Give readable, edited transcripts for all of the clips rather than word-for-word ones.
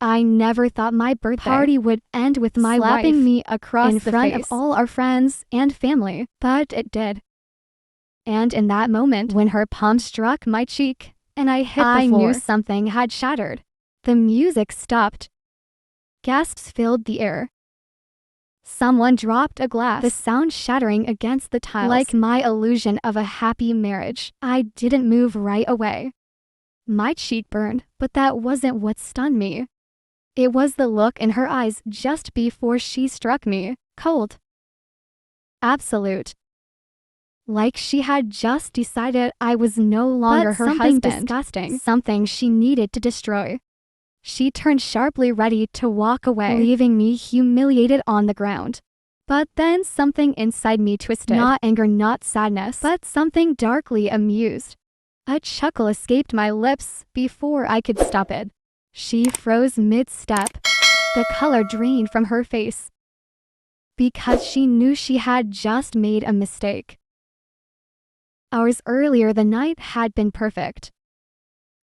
I never thought my birthday party would end with my slapping me across the front of all our friends and family, but it did. And in that moment, when her palm struck my cheek and I hit the floor, I knew something had shattered. The music stopped. Gasps filled the air. Someone dropped a glass, the sound shattering against the tiles. Like my illusion of a happy marriage, I didn't move right away. My cheek burned, but that wasn't what stunned me. It was the look in her eyes just before she struck me. Cold. Absolute. Like she had just decided I was no longer her husband. Disgusting. Something she needed to destroy. She turned sharply, ready to walk away, leaving me humiliated on the ground. But then something inside me twisted. Not anger, not sadness, but something darkly amused. A chuckle escaped my lips before I could stop it. She froze mid-step. The color drained from her face. Because she knew she had just made a mistake. Hours earlier, the night had been perfect.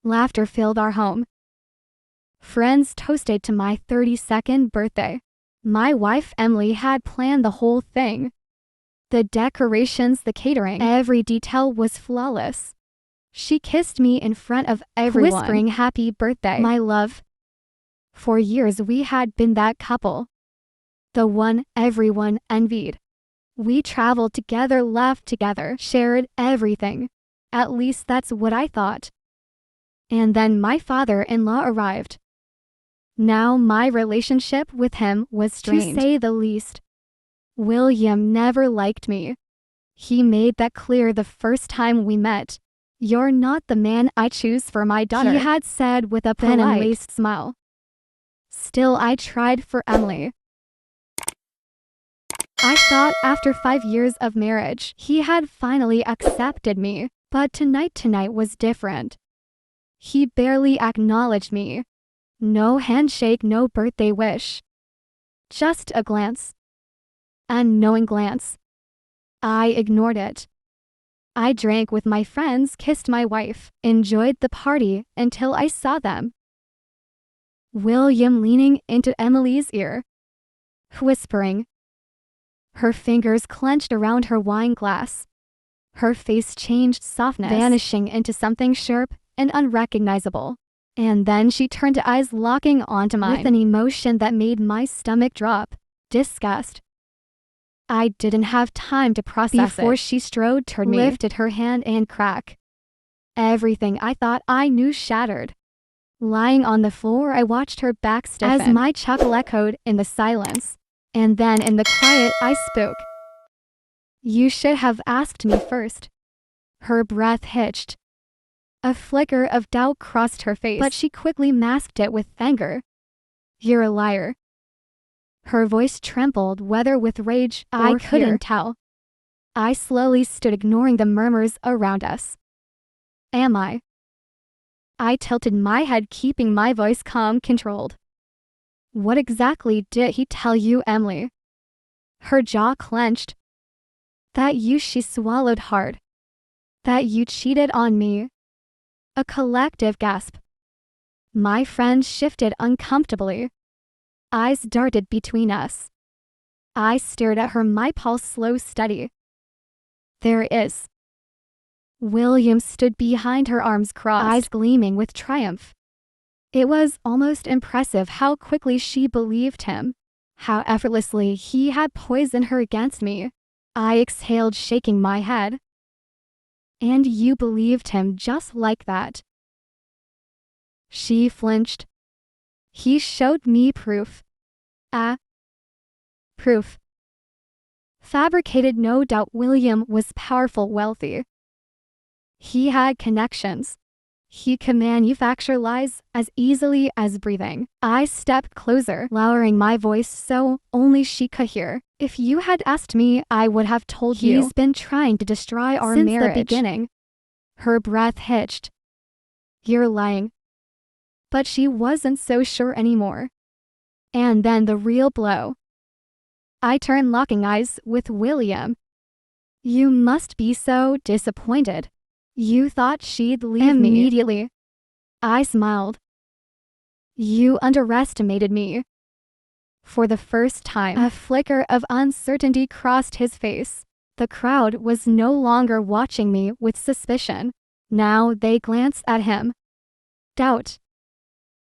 Laughter filled our home. Friends toasted to my 32nd birthday. My wife Emily had planned the whole thing. The decorations, the catering, every detail was flawless. She kissed me in front of everyone, whispering happy birthday, my love. For years we had been that couple. The one everyone envied. We traveled together, laughed together, shared everything. At least that's what I thought. And then my father-in-law arrived. Now my relationship with him was strained, to say the least. William never liked me. He made that clear the first time we met. You're not the man I choose for my daughter, he had said with a polite smile. Still, I tried for Emily. I thought after 5 years of marriage, he had finally accepted me, but tonight was different. He barely acknowledged me. No handshake, no birthday wish. Just a glance. A knowing glance. I ignored it. I drank with my friends, kissed my wife, enjoyed the party until I saw them. William leaning into Emily's ear, whispering. Her fingers clenched around her wine glass. Her face changed softness, vanishing into something sharp and unrecognizable. And then she turned to eyes locking onto mine with an emotion that made my stomach drop. Disgust. I didn't have time to process before she strode toward me, lifted her hand and crack. Everything I thought I knew shattered. Lying on the floor, I watched her back stiffen as my chuckle echoed in the silence. And then in the quiet, I spoke. You should have asked me first. Her breath hitched. A flicker of doubt crossed her face, but she quickly masked it with anger. You're a liar. Her voice trembled, whether with rage or I couldn't tell. I slowly stood, ignoring the murmurs around us. Am I? I tilted my head, keeping my voice calm, controlled. What exactly did he tell you, Emily? Her jaw clenched. That you, she swallowed hard. That you cheated on me. A collective gasp. My friend shifted uncomfortably. Eyes darted between us. I stared at her, my pulse slow, steady. There it is. William stood behind her, arms crossed, eyes gleaming with triumph. It was almost impressive how quickly she believed him, how effortlessly he had poisoned her against me. I exhaled, shaking my head. And you believed him just like that? She flinched. He showed me proof. Proof. Fabricated, no doubt. William was powerful, wealthy. He had connections. He could manufacture lies as easily as breathing. I stepped closer, lowering my voice so only she could hear. If you had asked me, I would have told you. He's been trying to destroy our marriage since the beginning. Her breath hitched. You're lying. But she wasn't so sure anymore. And then the real blow. I turned, locking eyes with William. You must be so disappointed. You thought she'd leave me immediately. I smiled. You underestimated me. For the first time, a flicker of uncertainty crossed his face. The crowd was no longer watching me with suspicion. Now they glanced at him. Doubt.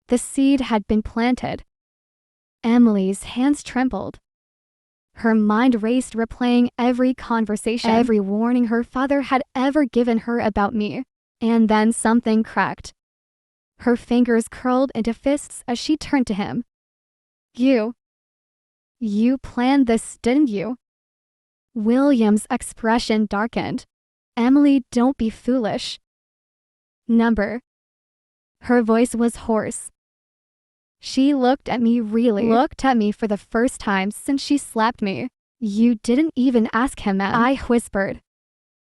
The seed had been planted. Emily's hands trembled. Her mind raced, replaying every conversation, every warning her father had ever given her about me. And then something cracked. Her fingers curled into fists as she turned to him. You planned this, didn't you? William's expression darkened. Emily, don't be foolish. Her voice was hoarse. She looked at me for the first time since she slapped me. You didn't even ask him, Em, I whispered.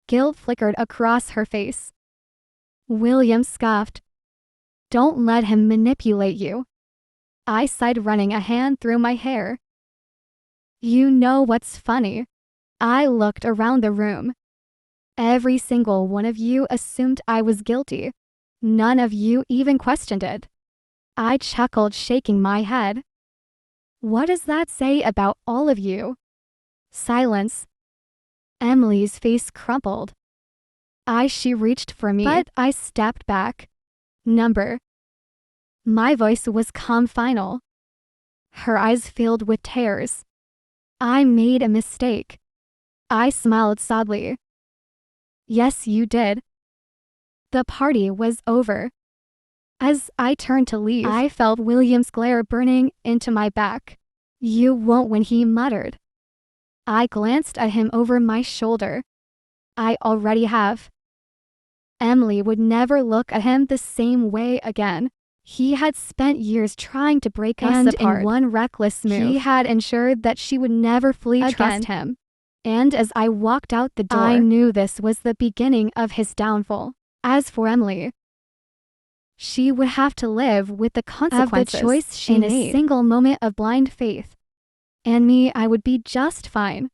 Guilt flickered across her face. William scoffed. Don't let him manipulate you. I sighed, running a hand through my hair. You know what's funny? I looked around the room. Every single one of you assumed I was guilty. None of you even questioned it. I chuckled, shaking my head. What does that say about all of you? Silence. Emily's face crumpled. She reached for me, but I stepped back. My voice was calm, final. Her eyes filled with tears. I made a mistake. I smiled sadly. Yes, you did. The party was over. As I turned to leave, I felt William's glare burning into my back. You won't win, he muttered. I glanced at him over my shoulder. I already have. Emily would never look at him the same way again. He had spent years trying to break us apart. And in one reckless move, he had ensured that she would never fully trust him. And as I walked out the door, I knew this was the beginning of his downfall. As for Emily, she would have to live with the consequences of the choice she made in a single moment of blind faith. And me, I would be just fine.